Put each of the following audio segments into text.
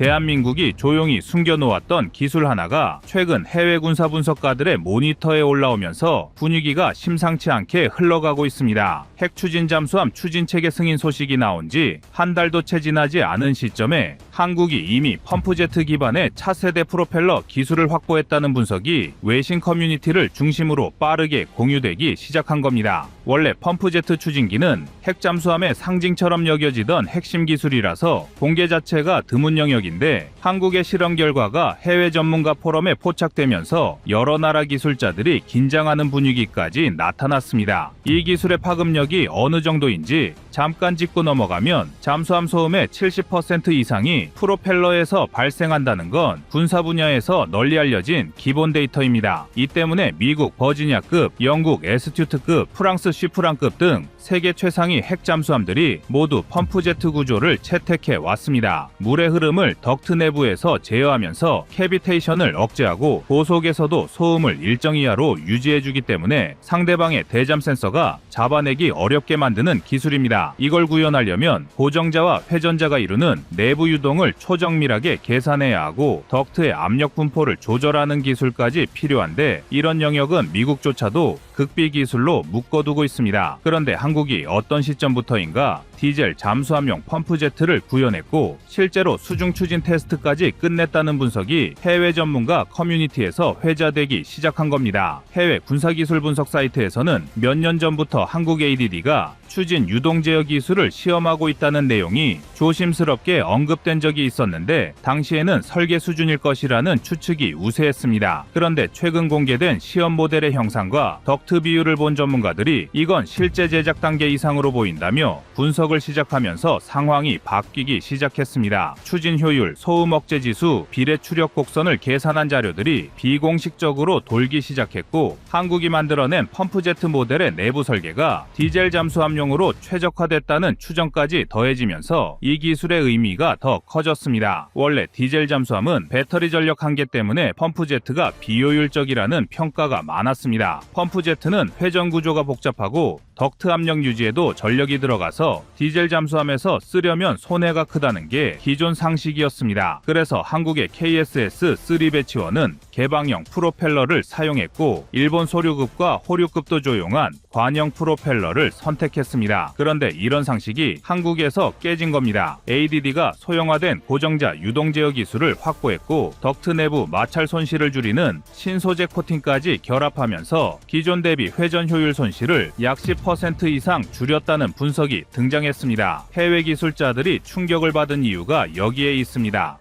대한민국이 조용히 숨겨놓았던 기술 하나가 최근 해외 군사 분석가들의 모니터에 올라오면서 분위기가 심상치 않게 흘러가고 있습니다. 핵 추진 잠수함 추진 체계 승인 소식이 나온 지 한 달도 채 지나지 않은 시점에 한국이 이미 펌프제트 기반의 차세대 프로펠러 기술을 확보했다는 분석이 외신 커뮤니티를 중심으로 빠르게 공유되기 시작한 겁니다. 원래 펌프제트 추진기는 핵 잠수함의 상징처럼 여겨지던 핵심 기술이라서 공개 자체가 드문 영역인데 한국의 실험 결과가 해외 전문가 포럼에 포착되면서 여러 나라 기술자들이 긴장하는 분위기까지 나타났습니다. 이 기술의 파급력이 어느 정도인지 잠깐 짚고 넘어가면 잠수함 소음의 70% 이상이 프로펠러에서 발생한다는 건 군사 분야에서 널리 알려진 기본 데이터입니다. 이 때문에 미국 버지니아급, 영국 에스튜트급, 프랑스 쉬프랑급 등 세계 최상위 핵 잠수함들이 모두 펌프제트 구조를 채택해 왔습니다. 물의 흐름을 덕트 내부에서 제어하면서 캐비테이션을 억제하고 고속에서도 소음을 일정 이하로 유지해주기 때문에 상대방의 대잠 센서가 잡아내기 어렵게 만드는 기술입니다. 이걸 구현하려면 고정자와 회전자가 이루는 내부 유동을 초정밀하게 계산해야 하고 덕트의 압력 분포를 조절하는 기술까지 필요한데 이런 영역은 미국조차도 극비 기술로 묶어두고 있습니다. 그런데 한국이 어떤 시점부터인가 디젤 잠수함용 펌프제트를 구현했고 실제로 수중 추진 테스트까지 끝냈다는 분석이 해외 전문가 커뮤니티에서 회자되기 시작한 겁니다. 해외 군사기술 분석 사이트에서는 몇 년 전부터 한국 ADD가 추진 유동 제어 기술을 시험하고 있다는 내용이 조심스럽게 언급된 적이 있었는데 당시에는 설계 수준일 것이라는 추측이 우세했습니다. 그런데 최근 공개된 시험 모델의 형상과 덕트 비율을 본 전문가들이 이건 실제 제작 단계 이상으로 보인다며 분석을 시작하면서 상황이 바뀌기 시작했습니다. 추진 효율, 소음 억제 지수, 비례 추력 곡선을 계산한 자료들이 비공식적으로 돌기 시작했고 한국이 만들어낸 펌프제트 모델의 내부 설계가 디젤 잠수함용으로 최적화됐다는 추정까지 더해지면서 이 기술의 의미가 더 커졌습니다. 원래 디젤 잠수함은 배터리 전력 한계 때문에 펌프제트가 비효율적이라는 평가가 많았습니다. 펌프제트는 회전 구조가 복잡하고 덕트 압력 유지에도 전력이 들어가서 디젤 잠수함에서 쓰려면 손해가 크다는 게 기존 상식이었습니다. 그래서 한국의 KSS-3 배치원은 개방형 프로펠러를 사용했고 일본 소류급과 호류급도 조용한 관형 프로펠러를 선택했습니다. 그런데 이런 상식이 한국에서 깨진 겁니다. ADD가 소형화된 고정자 유동 제어 기술을 확보했고 덕트 내부 마찰 손실을 줄이는 신소재 코팅까지 결합하면서 기존 대비 회전 효율 손실을 약 10% 이상 줄였다는 분석이 등장했습니다. 해외 기술자들이 충격을 받은 이유가 여기에 있습니다.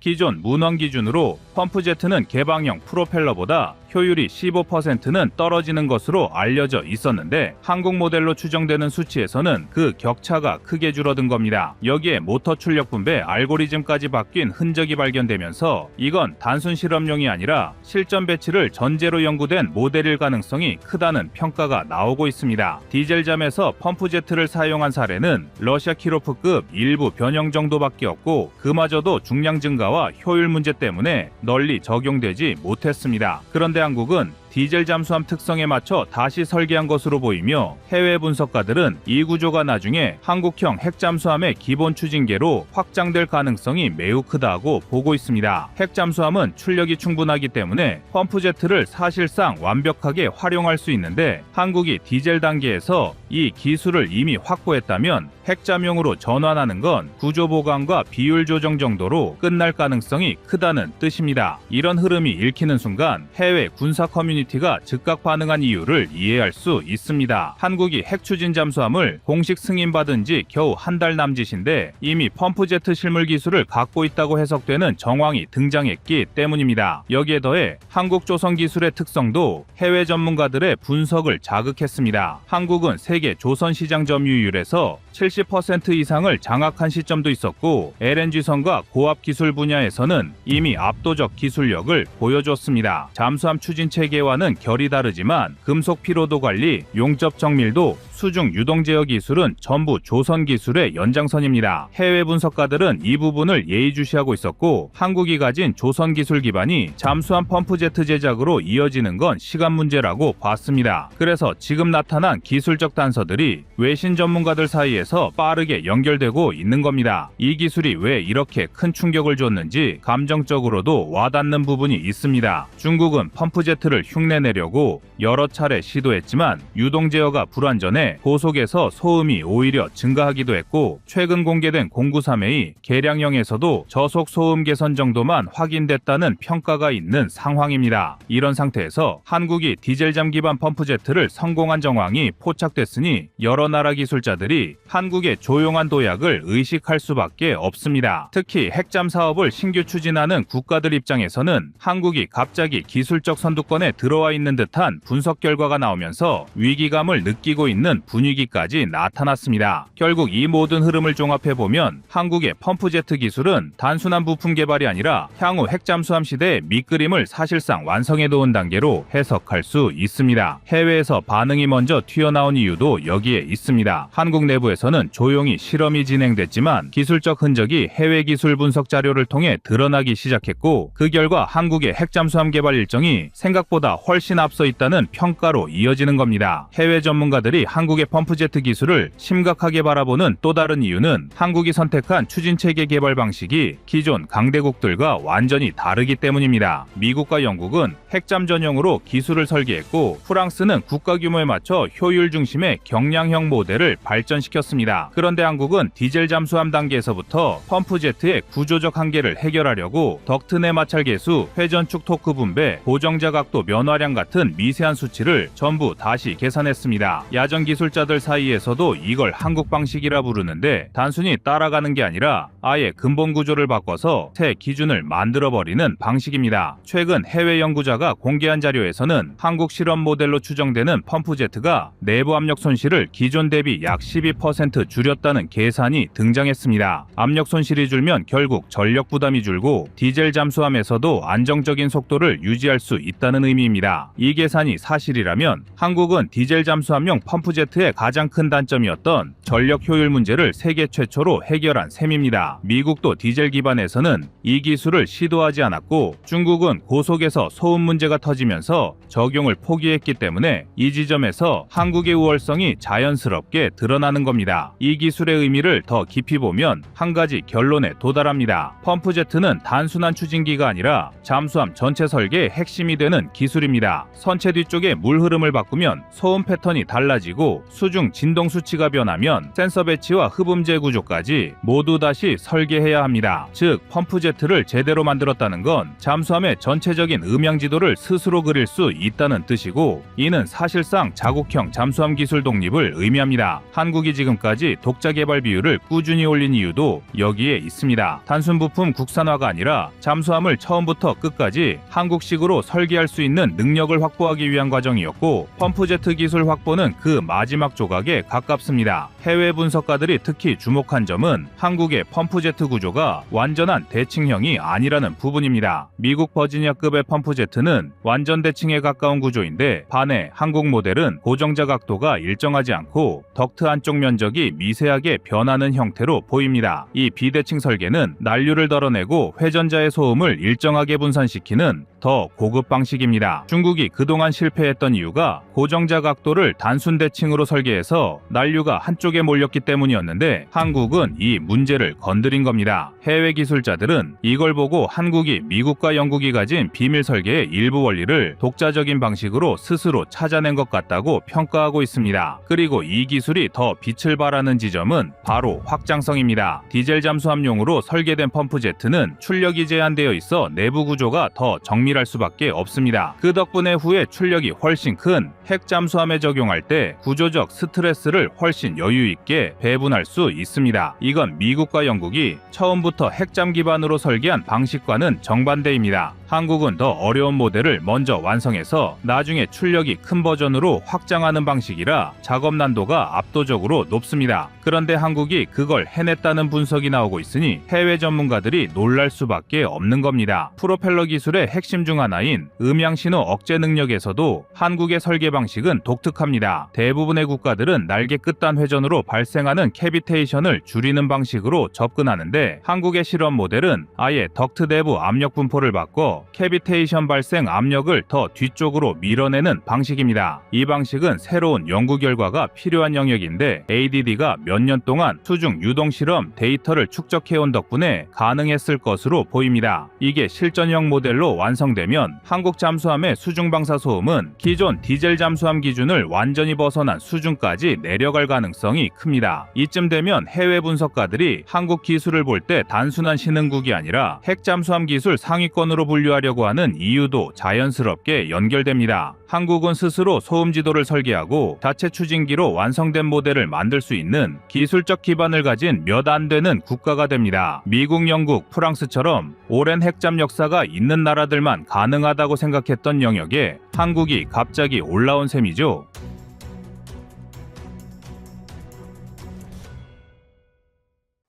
기존 문헌 기준으로 펌프제트는 개방형 프로펠러보다 효율이 15%는 떨어지는 것으로 알려져 있었는데 한국 모델로 추정되는 수치에서는 그 격차가 크게 줄어든 겁니다. 여기에 모터 출력 분배 알고리즘까지 바뀐 흔적이 발견되면서 이건 단순 실험용이 아니라 실전 배치를 전제로 연구된 모델일 가능성이 크다는 평가가 나오고 있습니다. 디젤잠에서 펌프제트를 사용한 사례는 러시아 키로프급 일부 변형 정도밖에 없고 그마저도 중량 증가와 효율 문제 때문에 널리 적용되지 못했습니다. 그런데 한국은 디젤 잠수함 특성에 맞춰 다시 설계한 것으로 보이며 해외 분석가들은 이 구조가 나중에 한국형 핵잠수함의 기본 추진계로 확장될 가능성이 매우 크다고 보고 있습니다. 핵잠수함은 출력이 충분하기 때문에 펌프제트를 사실상 완벽하게 활용할 수 있는데 한국이 디젤 단계에서 이 기술을 이미 확보했다면 핵잠용으로 전환하는 건 구조 보강과 비율 조정 정도로 끝날 가능성이 크다는 뜻입니다. 이런 흐름이 읽히는 순간 해외 군사 커뮤니티가 즉각 반응한 이유를 이해할 수 있습니다. 한국이 핵 추진 잠수함을 공식 승인받은 지 겨우 한 달 남짓인데 이미 펌프제트 실물 기술을 갖고 있다고 해석되는 정황이 등장했기 때문입니다. 여기에 더해 한국 조선 기술의 특성도 해외 전문가들의 분석을 자극했습니다. 한국은 세계 조선 시장 점유율에서 70% 이상을 장악한 시점도 있었고 LNG선과 고압 기술 분야에서는 이미 압도적 기술력을 보여줬습니다. 잠수함 추진 체계와는 결이 다르지만 금속 피로도 관리, 용접 정밀도, 수중 유동 제어 기술은 전부 조선 기술의 연장선입니다. 해외 분석가들은 이 부분을 예의주시하고 있었고, 한국이 가진 조선 기술 기반이 잠수함 펌프제트 제작으로 이어지는 건 시간 문제라고 봤습니다. 그래서 지금 나타난 기술적 단서들이 외신 전문가들 사이에서 빠르게 연결되고 있는 겁니다. 이 기술이 왜 이렇게 큰 충격을 줬는지 감정적으로도 와닿는 부분이 있습니다. 중국은 펌프제트를 흉내내려고 여러 차례 시도했지만 유동 제어가 불완전해 고속에서 소음이 오히려 증가하기도 했고, 최근 공개된 093A 개량형에서도 저속 소음 개선 정도만 확인됐다는 평가가 있는 상황입니다. 이런 상태에서 한국이 디젤잠 기반 펌프제트를 성공한 정황이 포착됐으니 여러 나라 기술자들이 한국의 조용한 도약을 의식할 수밖에 없습니다. 특히 핵잠 사업을 신규 추진하는 국가들 입장에서는 한국이 갑자기 기술적 선두권에 들어와 있는 듯한 분석 결과가 나오면서 위기감을 느끼고 있는 분위기까지 나타났습니다. 결국 이 모든 흐름을 종합해보면 한국의 펌프제트 기술은 단순한 부품 개발이 아니라 향후 핵잠수함 시대의 밑그림을 사실상 완성해 놓은 단계로 해석할 수 있습니다. 해외에서 반응이 먼저 튀어나온 이유도 여기에 있습니다. 한국 내부에서는 조용히 실험이 진행됐지만 기술적 흔적이 해외 기술 분석 자료를 통해 드러나기 시작했고, 그 결과 한국의 핵잠수함 개발 일정이 생각보다 훨씬 앞서 있다는 평가로 이어지는 겁니다. 해외 전문가들이 한국의 펌프제트 기술을 심각하게 바라보는 또 다른 이유는 한국이 선택한 추진체계 개발 방식이 기존 강대국들과 완전히 다르기 때문입니다. 미국과 영국은 핵잠 전용으로 기술을 설계했고, 프랑스는 국가 규모에 맞춰 효율 중심의 경량형 모델을 발전시켰습니다. 그런데 한국은 디젤 잠수함 단계에서부터 펌프제트의 구조적 한계를 해결하려고 덕트 내 마찰 계수, 회전축 토크 분배, 고정자 각도 변화량 같은 미세한 수치를 전부 다시 계산했습니다. 야전 기술자들 사이에서도 이걸 한국 방식이라 부르는데, 단순히 따라가는 게 아니라 아예 근본 구조를 바꿔서 새 기준을 만들어버리는 방식입니다. 최근 해외 연구자가 공개한 자료에서는 한국 실험 모델로 추정되는 펌프제트가 내부 압력 손실을 기존 대비 약 12% 줄였다는 계산이 등장했습니다. 압력 손실이 줄면 결국 전력 부담이 줄고 디젤 잠수함에서도 안정적인 속도를 유지할 수 있다는 의미입니다. 이 계산이 사실이라면 한국은 디젤 잠수함용 펌프제트의 가장 큰 단점이었던 전력 효율 문제를 세계 최초로 해결한 셈입니다. 미국도 디젤 기반에서는 이 기술을 시도하지 않았고, 중국은 고속에서 소음 문제가 터지면서 적용을 포기했기 때문에 이 지점에서 한국의 우월성이 자연스럽게 드러나는 겁니다. 이 기술의 의미를 더 깊이 보면 한 가지 결론에 도달합니다. 펌프제트는 단순한 추진기가 아니라 잠수함 전체 설계의 핵심이 되는 기술입니다. 선체 뒤쪽의 물 흐름을 바꾸면 소음 패턴이 달라지고, 수중 진동 수치가 변하면 센서 배치와 흡음재 구조까지 모두 다시 설계해야 합니다. 즉, 펌프제트를 제대로 만들었다는 건 잠수함의 전체적인 음향 지도를 스스로 그릴 수 있다는 뜻이고, 이는 사실상 자국형 잠수함 기술 독립을 의미합니다. 한국이 지금까지 독자 개발 비율을 꾸준히 올린 이유도 여기에 있습니다. 단순 부품 국산화가 아니라 잠수함을 처음부터 끝까지 한국식으로 설계할 수 있는 능력을 확보하기 위한 과정이었고, 펌프제트 기술 확보는 그 마지막 조각에 가깝습니다. 해외 분석가들이 특히 주목한 점은 한국의 펌프제트 구조가 완전한 대칭형이 아니라는 부분입니다. 미국 버지니아급의 펌프제트는 완전 대칭에 가까운 구조인데, 반해 한국 모델은 고정자 각도가 일정하지 않고 덕트 안쪽 면적이 미세하게 변하는 형태로 보입니다. 이 비대칭 설계는 난류를 덜어내고 회전자의 소음을 일정하게 분산시키는 더 고급 방식입니다. 중국이 그동안 실패했던 이유가 고정자 각도를 단순 대칭으로 설계해서 난류가 한쪽에 몰렸기 때문이었는데, 한국은 이 문제를 건드린 겁니다. 해외 기술자들은 이걸 보고 한국이 미국과 영국이 가진 비밀 설계의 일부 원리를 독자적인 방식으로 스스로 찾아낸 것 같다고 평가하고 있습니다. 그리고 이 기술이 더 빛을 발하는 지점은 바로 확장성입니다. 디젤 잠수함용으로 설계된 펌프제트는 출력이 제한되어 있어 내부 구조가 더 정밀할 수밖에 없습니다. 그 덕분에 후에 출력이 훨씬 큰 핵 잠수함에 적용할 때 구조적 스트레스를 훨씬 여유 여유 있게 배분할 수 있습니다. 이건 미국과 영국이 처음부터 핵잠 기반으로 설계한 방식과는 정반대입니다. 한국은 더 어려운 모델을 먼저 완성해서 나중에 출력이 큰 버전으로 확장하는 방식이라 작업 난도가 압도적으로 높습니다. 그런데 한국이 그걸 해냈다는 분석이 나오고 있으니 해외 전문가들이 놀랄 수밖에 없는 겁니다. 프로펠러 기술의 핵심 중 하나인 음향신호 억제 능력에서도 한국의 설계 방식은 독특합니다. 대부분의 국가들은 날개 끝단 회전으로 발생하는 캐비테이션을 줄이는 방식으로 접근하는데 한국의 실험 모델은 아예 덕트 내부 압력 분포를 바꿔 캐비테이션 발생 압력을 더 뒤쪽으로 밀어내는 방식입니다. 이 방식은 새로운 연구 결과가 필요한 영역인데 ADD가 몇 년 동안 수중 유동 실험 데이터를 축적해온 덕분에 가능했을 것으로 보입니다. 이게 실전형 모델로 완성되면 한국 잠수함의 수중 방사 소음은 기존 디젤 잠수함 기준을 완전히 벗어난 수준까지 내려갈 가능성이 큽니다. 이쯤 되면 해외 분석가들이 한국 기술을 볼 때 단순한 신흥국이 아니라 핵 잠수함 기술 상위권으로 분류하려고 하는 이유도 자연스럽게 연결됩니다. 한국은 스스로 소음 지도를 설계하고 자체 추진기로 완성된 모델을 만들 수 있는 기술적 기반을 가진 몇 안 되는 국가가 됩니다. 미국, 영국, 프랑스처럼 오랜 핵잠 역사가 있는 나라들만 가능하다고 생각했던 영역에 한국이 갑자기 올라온 셈이죠.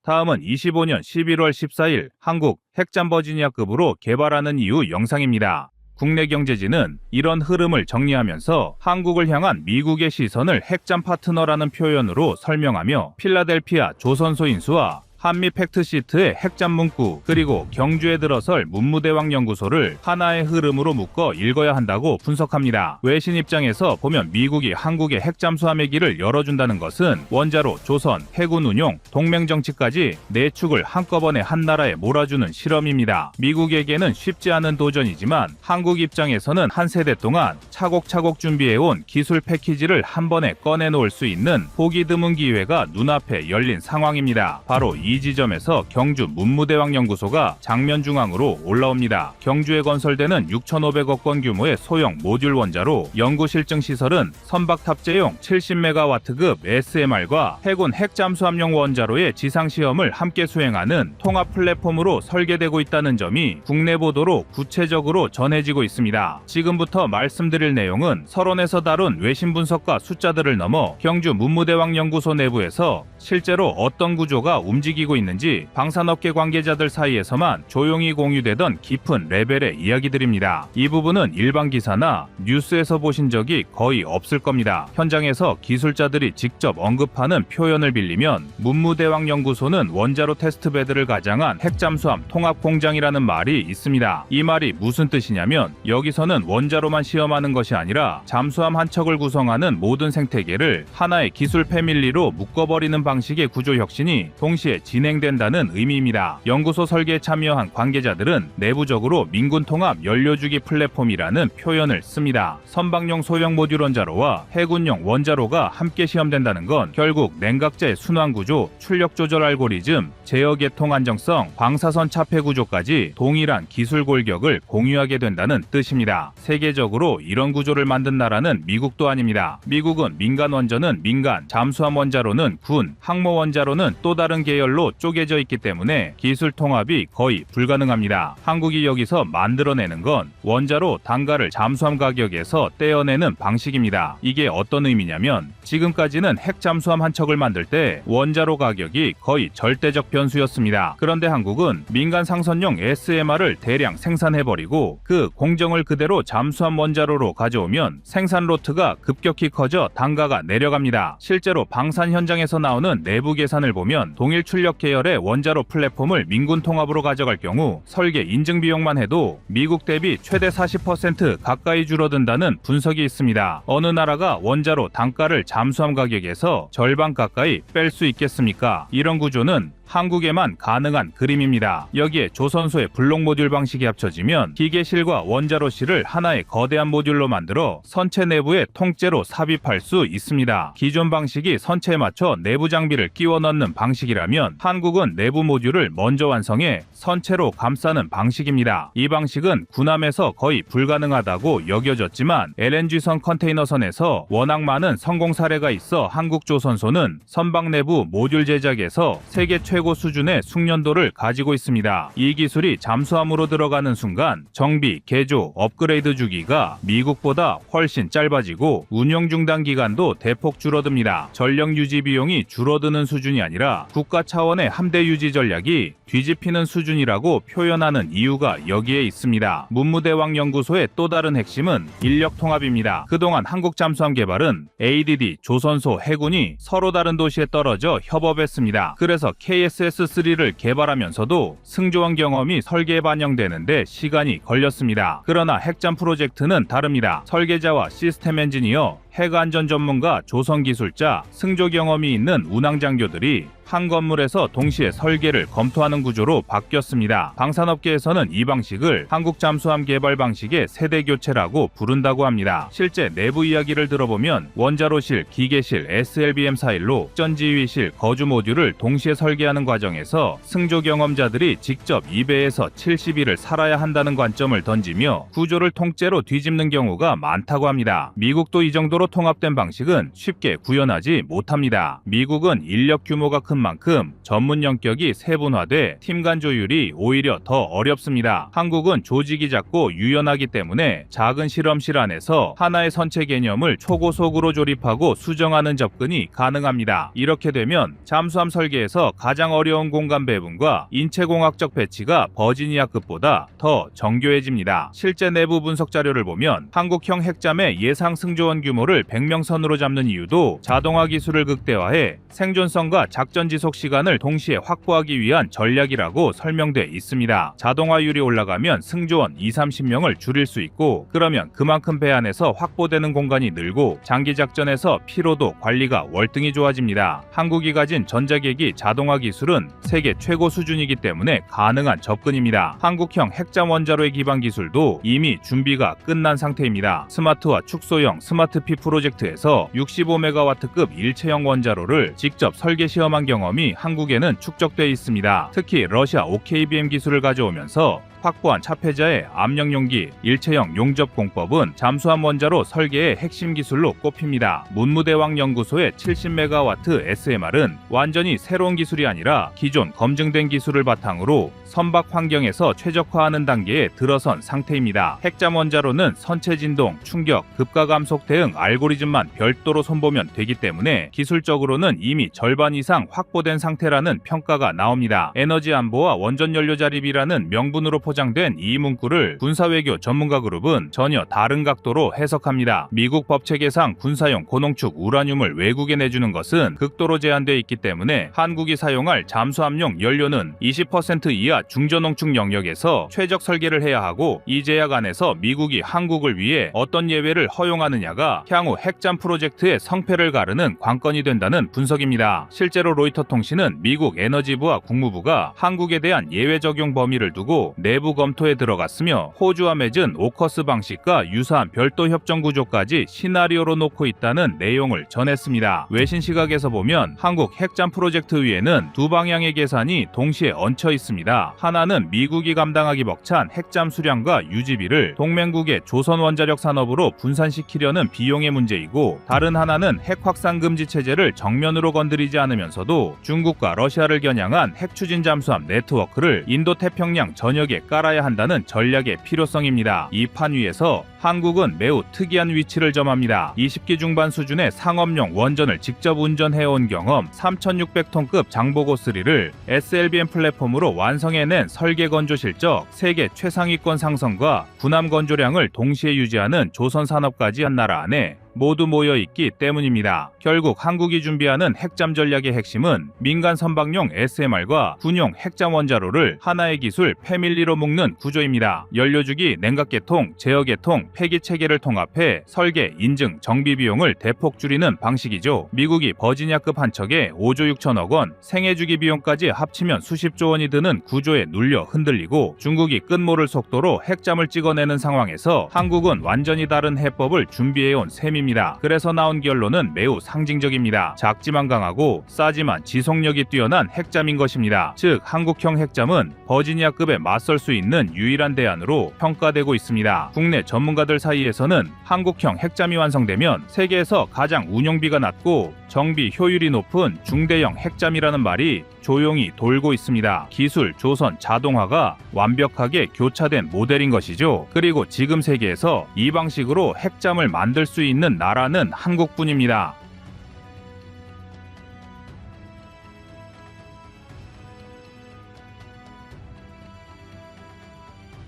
다음은 25년 11월 14일 한국 핵잠 버지니아급으로 개발하는 이유 영상입니다. 국내 경제지는 이런 흐름을 정리하면서 한국을 향한 미국의 시선을 핵잠 파트너라는 표현으로 설명하며 필라델피아 조선소 인수와 한미 팩트시트의 핵잠 문구 그리고 경주에 들어설 문무대왕 연구소를 하나의 흐름으로 묶어 읽어야 한다고 분석합니다. 외신 입장에서 보면 미국이 한국의 핵잠수함의 길을 열어준다는 것은 원자로, 조선, 해군 운용, 동맹 정치까지 네 축을 한꺼번에 한 나라에 몰아주는 실험입니다. 미국에게는 쉽지 않은 도전이지만 한국 입장에서는 한 세대 동안 차곡차곡 준비해온 기술 패키지를 한 번에 꺼내놓을 수 있는 보기 드문 기회가 눈앞에 열린 상황입니다. 바로 이 지점에서 경주 문무대왕 연구소가 장면 중앙으로 올라옵니다. 경주에 건설되는 6,500억 원 규모의 소형 모듈 원자로 연구 실증 시설은 선박 탑재용 70메가와트급 SMR과 해군 핵잠수함용 원자로의 지상 시험을 함께 수행하는 통합 플랫폼으로 설계되고 있다는 점이 국내 보도로 구체적으로 전해지고 있습니다. 지금부터 말씀드릴 내용은 서론에서 다룬 외신 분석과 숫자들을 넘어 경주 문무대왕 연구소 내부에서 실제로 어떤 구조가 움직이고 있는지 방산업계 관계자들 사이에서만 조용히 공유되던 깊은 레벨의 이야기들입니다. 이 부분은 일반 기사나 뉴스에서 보신 적이 거의 없을 겁니다. 현장에서 기술자들이 직접 언급하는 표현을 빌리면 문무대왕 연구소는 원자로 테스트베드를 가장한 핵잠수함 통합공장이라는 말이 있습니다. 이 말이 무슨 뜻이냐면 여기서는 원자로만 시험하는 것이 아니라 잠수함 한 척을 구성하는 모든 생태계를 하나의 기술 패밀리로 묶어버리는 방식의 구조 혁신이 동시에 진행된다는 의미입니다. 연구소 설계에 참여한 관계자들은 내부적으로 민군 통합 연료주기 플랫폼이라는 표현을 씁니다. 선박용 소형 모듈 원자로와 해군용 원자로가 함께 시험된다는 건 결국 냉각제 순환 구조, 출력 조절 알고리즘, 제어 계통 안정성, 방사선 차폐 구조까지 동일한 기술 골격을 공유하게 된다는 뜻입니다. 세계적으로 이런 구조를 만든 나라는 미국도 아닙니다. 미국은 민간 원전은 민간, 잠수함 원자로는 군, 항모 원자로는 또 다른 계열로 쪼개져 있기 때문에 기술 통합이 거의 불가능합니다. 한국이 여기서 만들어내는 건 원자로 단가를 잠수함 가격에서 떼어내는 방식입니다. 이게 어떤 의미냐면 지금까지는 핵 잠수함 한 척을 만들 때 원자로 가격이 거의 절대적 변수였습니다. 그런데 한국은 민간 상선용 SMR을 대량 생산해버리고 그 공정을 그대로 잠수함 원자로로 가져오면 생산 로트가 급격히 커져 단가가 내려갑니다. 실제로 방산 현장에서 나오는 내부 계산을 보면 동일 출력 계열의 원자로 플랫폼을 민군 통합으로 가져갈 경우 설계 인증 비용만 해도 미국 대비 최대 40% 가까이 줄어든다는 분석이 있습니다. 어느 나라가 원자로 단가를 잠수함 가격에서 절반 가까이 뺄 수 있겠습니까? 이런 구조는 한국에만 가능한 그림입니다. 여기에 조선소의 블록 모듈 방식이 합쳐지면 기계실과 원자로실을 하나의 거대한 모듈로 만들어 선체 내부에 통째로 삽입할 수 있습니다. 기존 방식이 선체에 맞춰 내부 장비를 끼워 넣는 방식이라면 한국은 내부 모듈을 먼저 완성해 선체로 감싸는 방식입니다. 이 방식은 군함에서 거의 불가능하다고 여겨졌지만 LNG선 컨테이너선에서 워낙 많은 성공 사례가 있어 한국조선소는 선박 내부 모듈 제작에서 세계 최고 수준의 숙련도를 가지고 있습니다. 이 기술이 잠수함으로 들어가는 순간 정비, 개조, 업그레이드 주기가 미국보다 훨씬 짧아지고 운영 중단 기간도 대폭 줄어듭니다. 전력 유지 비용이 줄어드는 수준이 아니라 국가 차원의 함대 유지 전략이 뒤집히는 수준이라고 표현하는 이유가 여기에 있습니다. 문무대왕 연구소의 또 다른 핵심은 인력 통합입니다. 그동안 한국 잠수함 개발은 ADD, 조선소, 해군이 서로 다른 도시에 떨어져 협업했습니다. 그래서 KSS-3를 개발하면서도 승조원 경험이 설계에 반영되는데 시간이 걸렸습니다. 그러나 핵잠 프로젝트는 다릅니다. 설계자와 시스템 엔지니어, 핵안전 전문가, 조선기술자, 승조 경험이 있는 운항장교들이 한 건물에서 동시에 설계를 검토하는 구조로 바뀌었습니다. 방산업계에서는 이 방식을 한국 잠수함 개발 방식의 세대 교체라고 부른다고 합니다. 실제 내부 이야기를 들어보면 원자로실, 기계실, SLBM 사일로 전지휘실, 거주 모듈을 동시에 설계하는 과정에서 승조 경험자들이 직접 2배에서 70일을 살아야 한다는 관점을 던지며 구조를 통째로 뒤집는 경우가 많다고 합니다. 미국도 이 정도로 통합된 방식은 쉽게 구현하지 못합니다. 미국은 인력 규모가 큰 만큼 전문 영역이 세분화돼 팀 간 조율이 오히려 더 어렵습니다. 한국은 조직이 작고 유연하기 때문에 작은 실험실 안에서 하나의 선체 개념을 초고속으로 조립하고 수정하는 접근이 가능합니다. 이렇게 되면 잠수함 설계에서 가장 어려운 공간 배분과 인체공학적 배치가 버지니아급보다 더 정교해집니다. 실제 내부 분석 자료를 보면 한국형 핵잠의 예상 승조원 규모를 100명 선으로 잡는 이유도 자동화 기술을 극대화해 생존성과 작전 지속 시간을 동시에 확보하기 위한 전략이라고 설명돼 있습니다. 자동화율이 올라가면 승조원 20-30명을 줄일 수 있고 그러면 그만큼 배 안에서 확보되는 공간이 늘고 장기 작전에서 피로도 관리가 월등히 좋아집니다. 한국이 가진 전자계기 자동화 기술은 세계 최고 수준이기 때문에 가능한 접근입니다. 한국형 핵잠 원자로의 기반 기술도 이미 준비가 끝난 상태입니다. 스마트화 축소형 스마트피 프로젝트에서 65MW급 일체형 원자로를 직접 설계 시험한 경험이 한국에는 축적돼 있습니다. 특히 러시아 OKBM 기술을 가져오면서 확보한 차폐자의 압력 용기, 일체형 용접 공법은 잠수함 원자로 설계의 핵심 기술로 꼽힙니다. 문무대왕 연구소의 70MW SMR은 완전히 새로운 기술이 아니라 기존 검증된 기술을 바탕으로 선박 환경에서 최적화하는 단계에 들어선 상태입니다. 핵잠 원자로는 선체 진동, 충격, 급가 감속 대응 알고리즘만 별도로 손보면 되기 때문에 기술적으로는 이미 절반 이상 확보된 상태라는 평가가 나옵니다. 에너지 안보와 원전 연료 자립이라는 명분으로 포장된 이 문구를 군사외교 전문가 그룹은 전혀 다른 각도로 해석합니다. 미국 법체계상 군사용 고농축 우라늄을 외국에 내주는 것은 극도로 제한되어 있기 때문에 한국이 사용할 잠수함용 연료는 20% 이하 중저농축 영역에서 최적 설계를 해야 하고 이 제약 안에서 미국이 한국을 위해 어떤 예외를 허용하느냐가 향후 핵잠 프로젝트의 성패를 가르는 관건이 된다는 분석입니다. 실제로 로이터 통신은 미국 에너지부와 국무부가 한국에 대한 예외 적용 범위를 두고 내부 검토에 들어갔으며 호주와 맺은 오커스 방식과 유사한 별도 협정 구조까지 시나리오로 놓고 있다는 내용을 전했습니다. 외신 시각에서 보면 한국 핵잠 프로젝트 위에는 두 방향의 계산이 동시에 얹혀 있습니다. 하나는 미국이 감당하기 벅찬 핵잠 수량과 유지비를 동맹국의 조선 원자력 산업으로 분산시키려는 비용의 문제이고 다른 하나는 핵 확산 금지 체제를 정면으로 건드리지 않으면서도 중국과 러시아를 겨냥한 핵 추진 잠수함 네트워크를 인도 태평양 전역에 깔아야 한다는 전략의 필요성입니다. 이 판 위에서 한국은 매우 특이한 위치를 점합니다. 20기 중반 수준의 상업용 원전을 직접 운전해온 경험, 3600톤급 장보고3를 SLBM 플랫폼으로 완성해낸 설계 건조 실적, 세계 최상위권 상성과 군함 건조량을 동시에 유지하는 조선 산업까지 한 나라 안에 모두 모여 있기 때문입니다. 결국 한국이 준비하는 핵잠 전략의 핵심은 민간 선박용 SMR과 군용 핵잠 원자로를 하나의 기술 패밀리로 묶는 구조입니다. 연료주기, 냉각계통, 제어계통, 폐기 체계를 통합해 설계, 인증, 정비 비용을 대폭 줄이는 방식이죠. 미국이 버지니아급 한 척에 5조 6천억 원, 생애주기 비용까지 합치면 수십조 원이 드는 구조에 눌려 흔들리고 중국이 끝모를 속도로 핵잠을 찍어내는 상황에서 한국은 완전히 다른 해법을 준비해온 셈입니다. 그래서 나온 결론은 매우 상징적입니다. 작지만 강하고 싸지만 지속력이 뛰어난 핵잠인 것입니다. 즉 한국형 핵잠은 버지니아급에 맞설 수 있는 유일한 대안으로 평가되고 있습니다. 국내 전문가들 사이에서는 한국형 핵잠이 완성되면 세계에서 가장 운용비가 낮고 정비 효율이 높은 중대형 핵잠이라는 말이 조용히 돌고 있습니다. 기술, 조선, 자동화가 완벽하게 교차된 모델인 것이죠. 그리고 지금 세계에서 이 방식으로 핵잠을 만들 수 있는 나라는 한국뿐입니다.